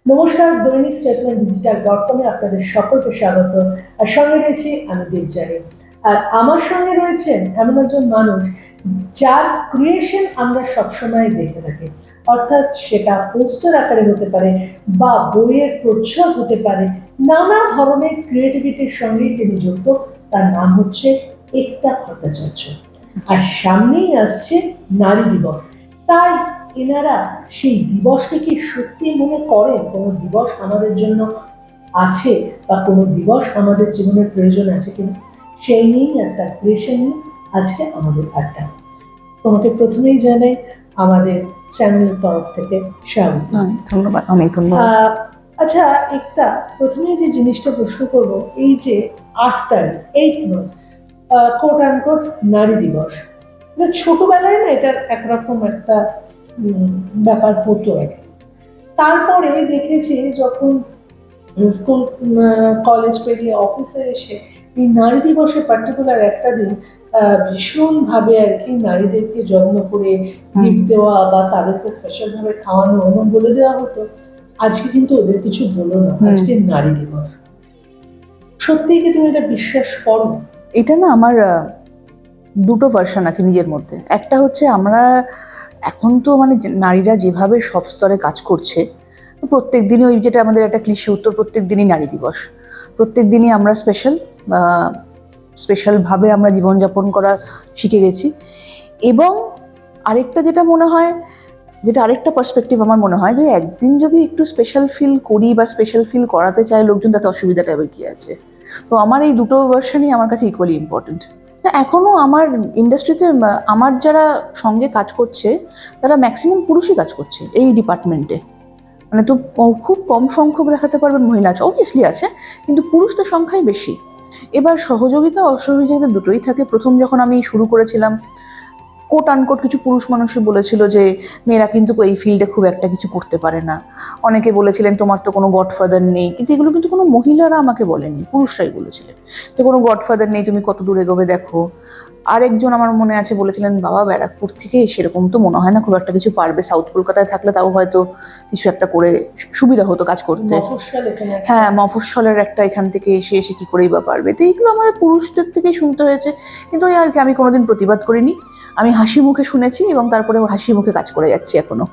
নমস্কার, দৈনিক স্টেটসম্যান ডিজিটাল.com-এ আপনাদের সকলকে স্বাগত। আর সঙ্গে রয়েছি আমি দেবযানী। আর আমার সঙ্গে রয়েছেন এমন একজন মানুষ যার ক্রিয়েশন আমরা সবসময় দেখে থাকি, অর্থাৎ সেটা পোস্টার আকারে হতে পারে বা বইয়ের প্রচ্ছদ হতে পারে। নানা ধরনের ক্রিয়েটিভিটির সঙ্গেই তিনি যুক্ত। তার নাম হচ্ছে একতা ভট্টাচার্য। আর সামনেই আসছে নারী দিবস, তাই এনারা সেই দিবসকে কি সত্যি মনে করেন কোনো দিবস আমাদের জন্য আছে বা কোনো দিবস আমাদের জীবনের প্রয়োজন আছে কিনা, সেই নিয়েই একটা ক্রিয়েশন নিয়ে আজকে আমাদের আড্ডা। তোমাকে প্রথমেই জানাই আমাদের চ্যানেলের তরফ থেকে স্বাগত। ধন্যবাদ, অনেক ধন্যবাদ। আচ্ছা একতা, প্রথমে যে জিনিসটা প্রশ্ন করব, এই যে 8 তারিখ 8 মার্চ কোট আনকোট নারী দিবস, ছোটবেলায় না এটার একরকম একটা ব্যাপার হতো আর কি। তারপরে দেখেছি যখন স্কুল কলেজ পেরিয়ে অফিসে এসে এই নারী দিবসে পার্টিকুলার একটা দিন ভীষণভাবে আর কি নারীদেরকে যত্ন করে গিফট দেওয়া বা তাদেরকে স্পেশাল ভাবে খাওয়ানো এবং বলে দেওয়া হতো আজকে কিন্তু ওদের কিছু বলো না, আজকে নারী দিবস। সত্যিই কি তুমি এটা বিশ্বাস করো? এটা না আমার দুটো ভার্সন আছে নিজের মধ্যে। একটা হচ্ছে আমরা এখন তো মানে নারীরা যেভাবে সব স্তরে কাজ করছে, প্রত্যেক দিনই ওই যেটা আমাদের একটা ক্লিশে উত্তর, প্রত্যেক দিনই নারী দিবস, প্রত্যেক দিনই আমরা স্পেশালভাবে আমরা জীবনযাপন করা শিখে গেছি। এবং আরেকটা যেটা মনে হয়, যেটা আরেকটা পার্সপেক্টিভ আমার মনে হয়, যে একদিন যদি একটু স্পেশাল ফিল করি বা স্পেশাল ফিল করাতে চায় লোকজন, তাতে অসুবিধাটা আবার কি আছে। তো আমার এই দুটো ভার্সনই আমার কাছে ইকুয়ালি ইম্পর্টেন্ট। এখনও আমার ইন্ডাস্ট্রিতে আমার যারা সঙ্গে কাজ করছে তারা ম্যাক্সিমাম পুরুষই কাজ করছে এই ডিপার্টমেন্টে। মানে তো খুব কম সংখ্যক দেখাতে পারবেন মহিলা আছে, অবভিয়াসলি আছে, কিন্তু পুরুষদের সংখ্যাই বেশি। এবার সহযোগিতা অসহযোগিতা দুটোই থাকে। প্রথম যখন আমি শুরু করেছিলাম, কোট আনকোট কিছু পুরুষ মানুষই বলেছিল যে মেয়েরা কিন্তু এই ফিল্ডে খুব একটা কিছু করতে পারে না। অনেকে বলেছিলেন তোমার তো কোনো গডফাদার নেই, কিন্তু এগুলো কিন্তু কোনো মহিলারা আমাকে বলেনি, পুরুষরাই বলেছিলেন যে কোনো গডফাদার নেই, তুমি কত দূর এগোবে দেখো। আরেকজন আমার মনে আছে বলেছিলেন, বাবা ব্যারাকপুর থেকে সেরকম তো মনে হয় না খুব একটা কিছু পারবে, সাউথ কলকাতায় থাকলে তাও হয়তো কিছু একটা করে সুবিধা হতো কাজ করতে। হ্যাঁ, মফস্বলের একটা এখান থেকে এসে এসে কি করেই বা পারবে। তো এইগুলো আমাদের পুরুষদের থেকেই শুনতে হয়েছে, কিন্তু ওই আর কি, আমি কোনোদিন প্রতিবাদ করিনি। আমি হাসি মুখে শুনেছি এবং তারপরে হাসি মুখে কাজ করে যাচ্ছি এখনো,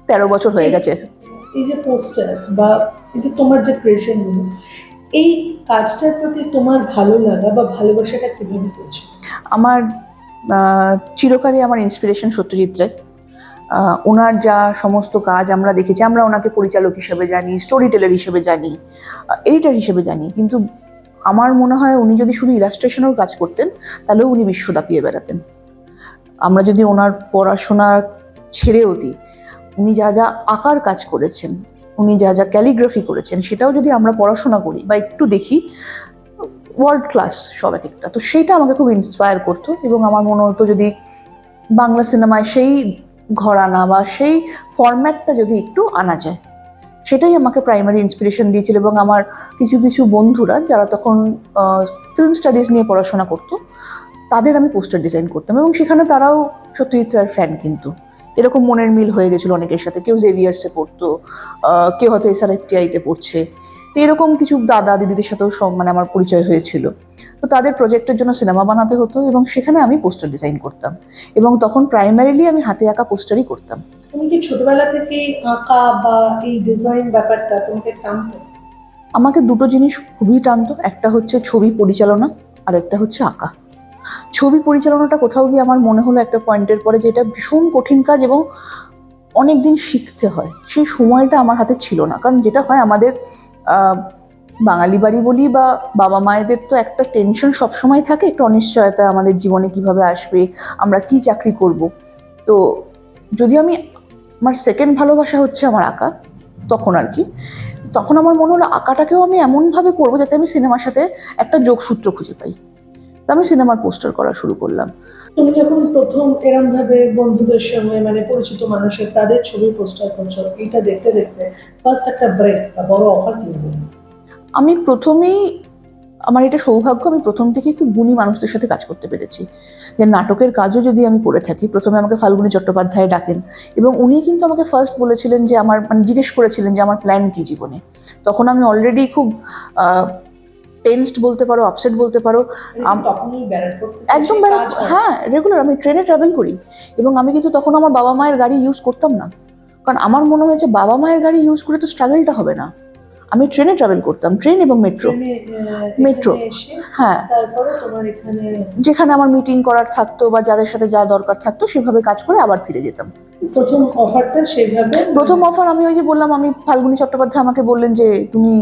13 বছর হয়ে গেছে। এই যে পোস্টার বা এই যে তোমার যে ক্রিয়েশন গুলো, এই কাজটার প্রতি তোমার ভালো লাগা বা ভালোবাসাটা কিভাবে হয়েছে? আমার চিরকালই আমার ইন্সপিরেশন সত্যজিৎ রায়। ওনার যা সমস্ত কাজ আমরা দেখেছি, আমরা ওনাকে পরিচালক হিসেবে জানি, স্টোরি টেলার হিসেবে জানি, এডিটার হিসেবে জানি, কিন্তু আমার মনে হয় উনি যদি শুধু ইলাস্ট্রেশনেও কাজ করতেন তাহলেও উনি বিশ্ব দাপিয়ে বেড়াতেন। আমরা যদি ওনার পড়াশোনা ছেড়েও দিই, উনি যা যা আঁকার কাজ করেছেন, উনি যা যা ক্যালিগ্রাফি করেছেন, সেটাও যদি আমরা পড়াশোনা করি বা একটু দেখি, ওয়ার্ল্ড ক্লাস সব এক একটা। তো সেইটা আমাকে খুব ইন্সপায়ার করতো এবং আমার মনে হতো যদি বাংলা সিনেমায় সেই ঘরানা বা সেই ফরম্যাটটা যদি একটু আনা যায়, সেটাই আমাকে প্রাইমারি ইন্সপিরেশন দিয়েছিল। এবং আমার কিছু কিছু বন্ধুরা যারা তখন ফিল্ম স্টাডিজ নিয়ে পড়াশোনা করতো, তাদের আমি পোস্টার ডিজাইন করতাম এবং সেখানে তারাও সত্যজিৎ রায়ের ফ্যান। কিন্তু এরকম মনের মিল হয়ে গেছিলো অনেকের সাথে, কেউ জেভিয়ার্সে পড়তো, কেউ হয়তো SRFTI-তে পড়ছে। তো এরকম কিছু দাদা দিদিদের সাথেও সব মানে আমার পরিচয় হয়েছিল। তো তাদের প্রজেক্টের জন্য সিনেমা বানাতে হতো এবং সেখানে আমি পোস্টার ডিজাইন করতাম, এবং তখন প্রাইমারিলি আমি হাতে আঁকা পোস্টারই করতাম। তুমি কি ছোটবেলা থেকেই আঁকা বা এই ডিজাইন ব্যাপারটা তোমাকে টানতো? আমাকে দুটো জিনিস খুবই টানতো, একটা হচ্ছে ছবি পরিচালনা আর একটা হচ্ছে আঁকা। ছবি পরিচালনাটা কোথাও গিয়ে আমার মনে হলো একটা পয়েন্টের পরে যে এটা ভীষণ কঠিন কাজ এবং অনেক দিন শিখতে হয়, সেই সময়টা আমার হাতে ছিল না। কারণ যেটা হয় আমাদের বাঙালি বাড়ি বলি বা বাবা মায়েদের তো একটা টেনশন সবসময় থাকে, একটা অনিশ্চয়তা আমাদের জীবনে কিভাবে আসবে, আমরা কি চাকরি করব। তো যদি আমি, আমার সেকেন্ড ভালোবাসা হচ্ছে আমার আঁকা, তখন আর কি, তখন আমার মনে হলো আঁকাটাকেও আমি এমনভাবে করবো যাতে আমি সিনেমার সাথে একটা যোগসূত্র খুঁজে পাই। তো আমি সিনেমার পোস্টার করা শুরু করলাম। তুমি যখন প্রথম এরম ভাবে বন্ধুদের সঙ্গে মানে পরিচিত মানুষের তাদের ছবি পোস্টার করছো, এইটা দেখতে দেখতে ফার্স্ট একটা ব্রেক বা বড় অফার কি হলো? আমি প্রথমেই আমার এটা সৌভাগ্য, আমি প্রথম থেকে খুব গুণী মানুষদের সাথে কাজ করতে পেরেছি। যে নাটকের কাজও যদি আমি করে থাকি, প্রথমে আমাকে ফাল্গুনী চট্টোপাধ্যায় ডাকেন এবং উনি কিন্তু আমাকে ফার্স্ট বলেছিলেন যে আমার মানে জিজ্ঞেস করেছিলেন যে আমার প্ল্যান কী জীবনে। তখন আমি অলরেডি খুব টেনসড বলতে পারো, আপসেট বলতে পারো। তখনই ব্যারাকপুর থেকে একদম সেই কাজ হয়। হ্যাঁ, রেগুলার আমি ট্রেনে ট্রাভেল করি এবং আমি কিন্তু তখন আমার বাবা মায়ের গাড়ি ইউজ করতাম না, কারণ আমার মনে হয়েছে বাবা মায়ের গাড়ি ইউজ করে তো স্ট্রাগলটা হবে না। আমি ট্রেনে ট্রাভেল করতাম, ট্রেন এবং মেট্রো। মেট্রো, হ্যাঁ, তারপরে তোমার এখানে যেখানে আমার মিটিং করার থাকতো বা যাদের সাথে যা দরকার থাকতো সেভাবে কাজ করে আবার ফিরে যেতাম। প্রথম অফারটা সেইভাবে প্রথম অফার আমি ওই যে বললাম, আমি ফাল্গুনী চট্টোপাধ্যায় আমাকে বললেন যে তুমি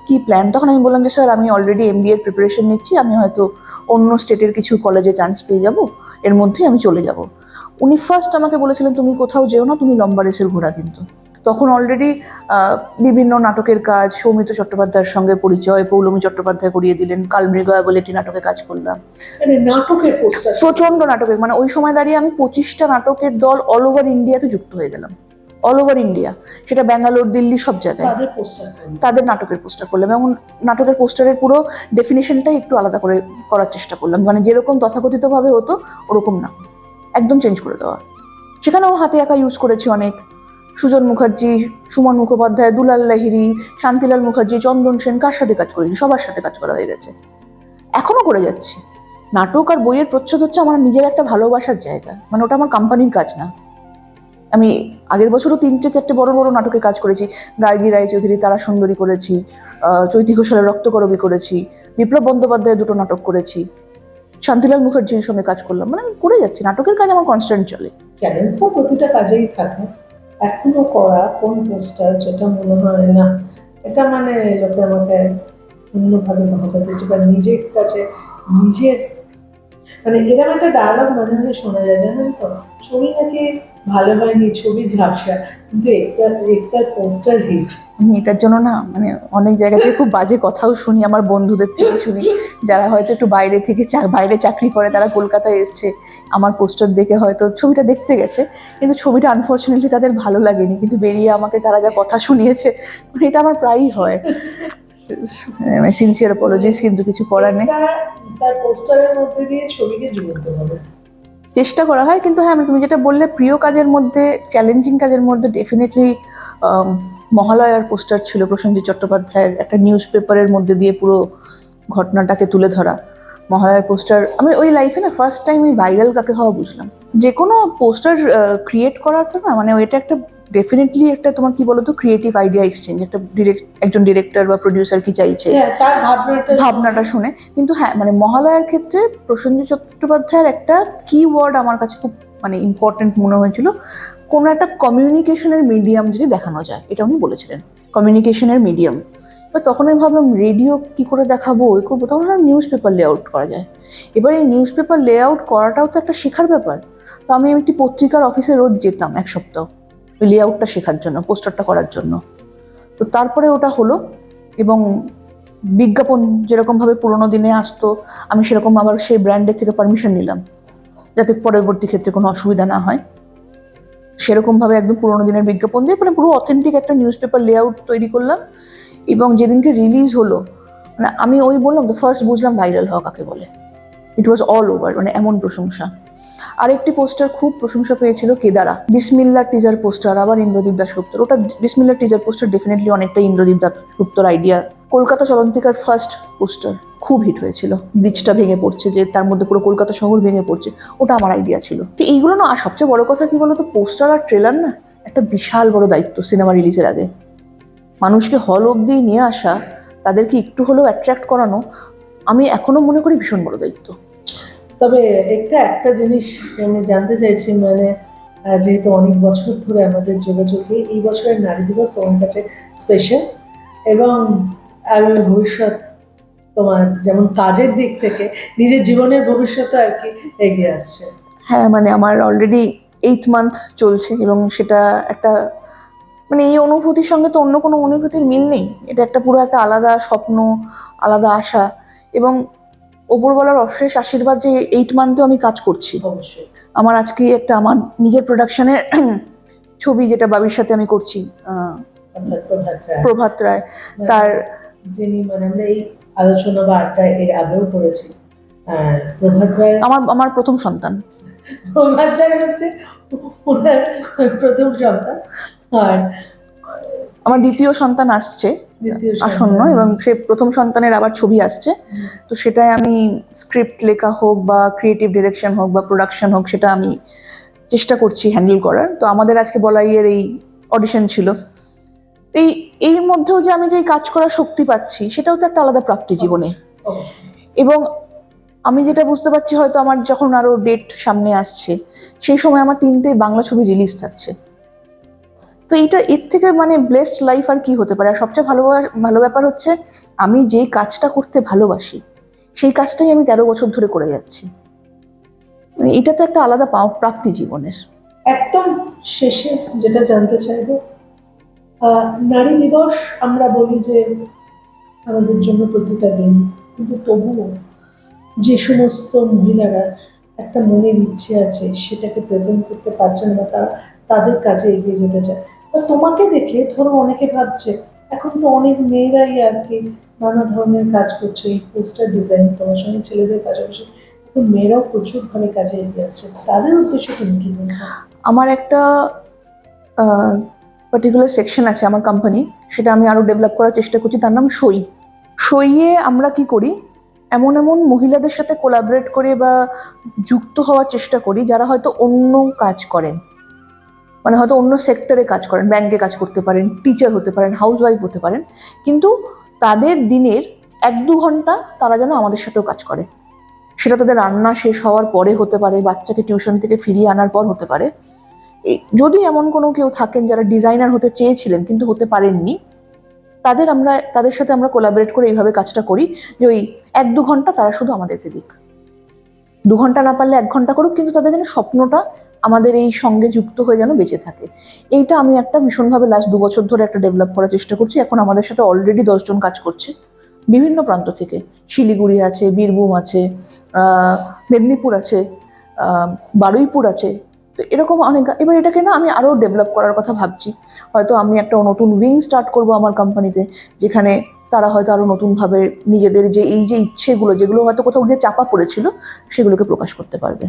কি প্ল্যান, তখন আমি বললাম যে স্যার আমি অলরেডি MBA এর প্রিপারেশন নিচ্ছি, আমি হয়তো অন্য স্টেটের কিছু কলেজে চান্স পেয়ে যাব, এর মধ্যেই আমি চলে যাব। উনি ফার্স্ট আমাকে বলেছিলেন তুমি কোথাও যেও না, তুমি লম্বা রেসের ঘোড়া। কিন্তু তখন অলরেডি বিভিন্ন নাটকের কাজ, সৌমিত্র চট্টোপাধ্যায়ের সঙ্গে পরিচয়, পৌলমী চট্টোপাধ্যায় করিয়ে দিলেন, কালমৃগয়া বলে একটি নাটকে কাজ করলাম। মানে নাটকের পোস্টার প্রচন্ড নাটকের, মানে ওই সময় দাঁড়িয়ে আমি 25টা নাটকের দল অল ওভার ইন্ডিয়াতে যুক্ত হয়ে গেলাম। অল ওভার ইন্ডিয়া, সেটা ব্যাঙ্গালোর, দিল্লি, সব জায়গায় তাদের পোস্টার তাদের নাটকের পোস্টার করলাম এবং নাটকের পোস্টারের পুরো ডেফিনেশনটাই একটু আলাদা করে করার চেষ্টা করলাম, মানে যেরকম তথাকথিতভাবে হতো ওরকম না, একদম চেঞ্জ করে দেওয়া। সেখানেও হাতে একা ইউজ করেছি অনেক, সুজন মুখার্জি, সুমন মুখোপাধ্যায়, দুলাল লাহিড়ী, শান্তিলাল মুখার্জি, চন্দন সেন, কার সাথে কাজ করিনি, সবার সাথে কাজ করা হয়ে গেছে, এখনো করে যাচ্ছি। নাটক আর বইয়ের প্রচ্ছদ হচ্ছে আমার নিজের একটা ভালোবাসার জায়গা, মানে ওটা আমার কোম্পানির কাজ না। আমি আগের বছরও 3-4টে বড় বড় নাটকে কাজ করেছি, গার্গী রায়চৌধুরী, তারা সুন্দরী করেছি, চৈতি ঘোষালের রক্তকরবী করেছি, বিপ্লব বন্দ্যোপাধ্যায়ের 2টো নাটক করেছি, শান্তিলাল মুখার্জির সঙ্গে কাজ করলাম, মানে আমি করে যাচ্ছি, নাটকের কাজ আমার কনস্ট্যান্ট চলে। চ্যালেঞ্জ তো প্রতিটা কাজেই থাকে। এখনো করা কোন পোস্টার যেটা মনে হয় না এটা মানে লোকে আমাকে অন্যভাবে ভাবতে দিচ্ছে বা নিজের কাছে নিজের মানে এরকম একটা ডায়লগ মনে হয় শোনা যায়, জানেন তো, ছবি নাকি ভালো হয়নি, ছবি ঝাপসা, কিন্তু একটার পোস্টার হিট। আমি এটার জন্য না মানে অনেক জায়গা থেকে খুব বাজে কথাও শুনি, আমার বন্ধুদের থেকে শুনি, যারা হয়তো একটু বাইরে থেকে বাইরে চাকরি করে, তারা কলকাতায় এসছে, আমার পোস্টার দেখে হয়তো ছবিটা দেখতে গেছে, কিন্তু ছবিটা আনফর্চুনেটলি তাদের ভালো লাগেনি, কিন্তু বেরিয়ে আমাকে তারা যা কথা শুনিয়েছে, মানে এটা আমার প্রায়ই হয়। সিনসিয়ার অ্যাপোলজিস, কিন্তু কিছু করার নেই, তার পোস্টারের মধ্যে দিয়ে ছবিকে জীবন্ত হবে চেষ্টা করা হয়। কিন্তু হ্যাঁ, তুমি যেটা বললে প্রিয় কাজের মধ্যে, চ্যালেঞ্জিং কাজের মধ্যে ডেফিনেটলি মহালয়ার পোস্টার ছিল, প্রসেনজিৎ চট্টোপাধ্যায়ের একটা নিউজ পেপারের মধ্যে দিয়ে পুরো ঘটনাটাকে তুলে ধরা। মহালয়ার পোস্টার, আমি ওই লাইফে না ফার্স্ট টাইম ওই ভাইরাল কাকে হওয়া বুঝলাম। যে কোনো পোস্টার ক্রিয়েট করা তো না, মানে ওইটা একটা ডেফিনেটলি একটা তোমার কি বলতো ক্রিয়েটিভ আইডিয়া এক্সচেঞ্জ, একটা একজন ডিরেক্টর বা প্রডিউসার কি চাইছে তার ভাবনাটা শুনে। কিন্তু হ্যাঁ, মানে মহালয়ার ক্ষেত্রে প্রসেনজিৎ চট্টোপাধ্যায়ের একটা কিওয়ার্ড আমার কাছে খুব মানে ইম্পর্টেন্ট মনে হয়েছিল, কোনো একটা কমিউনিকেশনের মিডিয়াম যদি দেখানো যায়, এটা উনি বলেছিলেন, কমিউনিকেশনের মিডিয়াম। এবার তখন আমি ভাবলাম রেডিও কি করে দেখাবো, ওই করবো, তখন নিউজ পেপার লেআউট করা যায়। এবার এই নিউজ পেপার লেআউট করাটাও তো একটা শেখার ব্যাপার। তো আমি একটি পত্রিকার অফিসে রোজ যেতাম 1 সপ্তাহ ওই লেআউটটা শেখার জন্য, পোস্টারটা করার জন্য। তো তারপরে ওটা হলো এবং বিজ্ঞাপন যেরকমভাবে পুরোনো দিনে আসতো, আমি সেরকম আবার সেই ব্র্যান্ডের থেকে পারমিশন নিলাম, যাতে পরবর্তী ক্ষেত্রে কোনো অসুবিধা না হয়। সেরকমভাবে একদম পুরোনো দিনের বিজ্ঞাপন দিয়ে মানে পুরো অথেন্টিক একটা নিউজ পেপার লেআউট তৈরি করলাম। এবং যেদিনকে রিলিজ হলো, মানে আমি ওই বললাম তো ফার্স্ট বুঝলাম ভাইরাল হওয়া কাকে বলে। ইট ওয়াজ অল ওভার, মানে এমন প্রশংসা। আরেকটি পোস্টার খুব প্রশংসা পেয়েছিল, কেদারা, বিসমিল্লার টিজার পোস্টার, আবার ইন্দ্রদীপ দাশগুপ্তর। ওটা বিসমিল্লার টিজার পোস্টার ডেফিনেটলি অনেকটা ইন্দ্রদীপ দাশগুপ্তর আইডিয়া। কলকাতা চলন্তিকার ফার্স্ট পোস্টার খুব হিট হয়েছিল, ব্রিজটা ভেঙে পড়ছে, যে তার মধ্যে পুরো কলকাতা শহর ভেঙে পড়ছে, ওটা আমার আইডিয়া ছিল। তো এইগুলো না, আর সবচেয়ে বড় কথা কি বলতো, পোস্টার আর ট্রেলার না একটা বিশাল বড় দায়িত্ব সিনেমা রিলিজের আগে। মানুষকে হল অবধি নিয়ে আসা, তাদেরকে একটু হলেও অ্যাট্রাক্ট করানো, আমি এখনো মনে করি ভীষণ বড় দায়িত্ব। তবে একটা জিনিস আমি জানতে চাইছি, মানে যেহেতু অনেক বছর ধরে আমাদের যোগাযোগে, এই বছরের নারী দিবস আমার কাছে স্পেশাল, এবং আমি ভবিষ্যৎ তোমার যেমন কাজের দিক থেকে নিজের জীবনের ভবিষ্যৎ আর কি এগিয়ে আসছে। হ্যাঁ, মানে আমার অলরেডি 8th মান্থ চলছে এবং সেটা একটা মানে এই অনুভূতির সঙ্গে তো অন্য কোনো অনুভূতির মিল নেই। এটা একটা পুরো একটা আলাদা স্বপ্ন, আলাদা আশা, এবং ওপরওয়ালার অশেষ আশীর্বাদ যে 8 মান্থেও আমি কাজ করছি। অবশ্যই আমার আজকে একটা আমার নিজের প্রোডাকশনের ছবি, যেটা বাবির সাথে আমি করছি, প্রভাত রায়, তার যিনি মানে আমরা এই আলোচনা বা আড্ডা এর আগেও করেছি, প্রভাত রায়। আমার আমার প্রথম সন্তান। প্রভাত রায় হচ্ছে ওনার প্রথম সন্তান, আর আমার দ্বিতীয় সন্তান আসছে দ্বিতীয় আসন্ন, সন্তান এবং সে প্রথম সন্তানের আবার ছবি আসছে। তো সেটাই আমি স্ক্রিপ্ট লেখা হোক বা ক্রিয়েটিভ ডিরেকশন হোক বা প্রোডাকশন হোক, সেটা আমি চেষ্টা করছি হ্যান্ডেল করার। তো আমাদের আজকে বলাইয়ের এই অডিশন ছিল। এই এর মধ্যেও যে আমি যে কাজ করার শক্তি পাচ্ছি, সেটাও তো একটা আলাদা প্রাপ্তি জীবনে। অবশ্যই। এবং আমি যেটা বুঝতে পারছি, হয়তো আমার যখন আরো ডেট সামনে আসছে, সেই সময় আমার 3টে বাংলা ছবি রিলিজ থাকছে। তো এটা এর থেকে মানে ব্লেসড লাইফ আর কি হতে পারে। আর সবচেয়ে ভালো ব্যাপার হচ্ছে, আমি যে কাজটা করতে ভালোবাসি সেই কাজটাই আমি 13 বছর ধরে করে যাচ্ছি। মানে এটা তো একটা আলাদা প্রাপ্তি জীবনের। একদম শেষে যেটা জানতে চাইবো, নারী দিবস আমরা বলি যে আমাদের জন্য প্রতিটা দিন, কিন্তু তবুও যে সমস্ত মহিলারা একটা মনের ইচ্ছে আছে সেটাকে প্রেজেন্ট করতে পারছেন না, তারা তাদের কাজে এগিয়ে যেতে চায়। তা তোমাকে দেখে ধরো অনেকে ভাবছে এখন তো অনেক মেয়েরাই আর কি নানা ধরনের কাজ করছে, এই পোস্টার ডিজাইন, তোমার সঙ্গে ছেলেদের পাশাপাশি এখন মেয়েরাও প্রচুর ভাবে কাজে এগিয়ে আসছে, তাদের উদ্দেশ্য তুমি কি বলবে? আমার একটা পার্টিকুলার সেকশন আছে আমার কোম্পানি, সেটা আমি আরো ডেভেলপ করার চেষ্টা করছি। তার নাম সই। সইয়ে আমরা কি করি, এমন এমন মহিলাদের সাথে কোলাবরেট করে বা যুক্ত হওয়ার চেষ্টা করি যারা হয়তো অন্য কাজ করেন, মানে হয়তো অন্য সেক্টরে কাজ করেন, ব্যাংকে কাজ করতে পারেন, টিচার হতে পারেন, হাউসওয়াইফ হতে পারেন, কিন্তু তাদের দিনের 1-2 ঘন্টা তারা যেন আমাদের সাথেও কাজ করে। সেটা তাদের রান্না শেষ হওয়ার পরে হতে পারে, বাচ্চাকে টিউশন থেকে ফিরিয়ে আনার পর হতে পারে। যদি এমন কোনো কেউ থাকেন যারা ডিজাইনার হতে চেয়েছিলেন কিন্তু হতে পারেননি, তাদের সাথে আমরা কোলাবরেট করে এইভাবে কাজটা করি যে ওই 1-2 ঘন্টা তারা শুধু আমাদেরকে দিক। 2 ঘন্টা না পারলে 1 ঘন্টা করুক, কিন্তু তাদের যেন স্বপ্নটা আমাদের এই সঙ্গে যুক্ত হয়ে যেন বেঁচে থাকে। এইটা আমি একটা ভীষণভাবে লাস্ট 2 বছর ধরে একটা ডেভেলপ করার চেষ্টা করছি। এখন আমাদের সাথে অলরেডি 10 জন কাজ করছে বিভিন্ন প্রান্ত থেকে। শিলিগুড়ি আছে, বীরভূম আছে, মেদিনীপুর আছে, বারুইপুর আছে। তো এরকম অনেক। এবার এটাকে না আমি আরো ডেভেলপ করার কথা ভাবছি। হয়তো আমি একটা নতুন উইং স্টার্ট করব আমার কোম্পানিতে, যেখানে তারা হয়তো আরো নতুনভাবে নিজেদের যে এই যে ইচ্ছেগুলো, যেগুলো হয়তো কোথাও গিয়ে চাপা পড়েছিল, সেগুলোকে প্রকাশ করতে পারবে।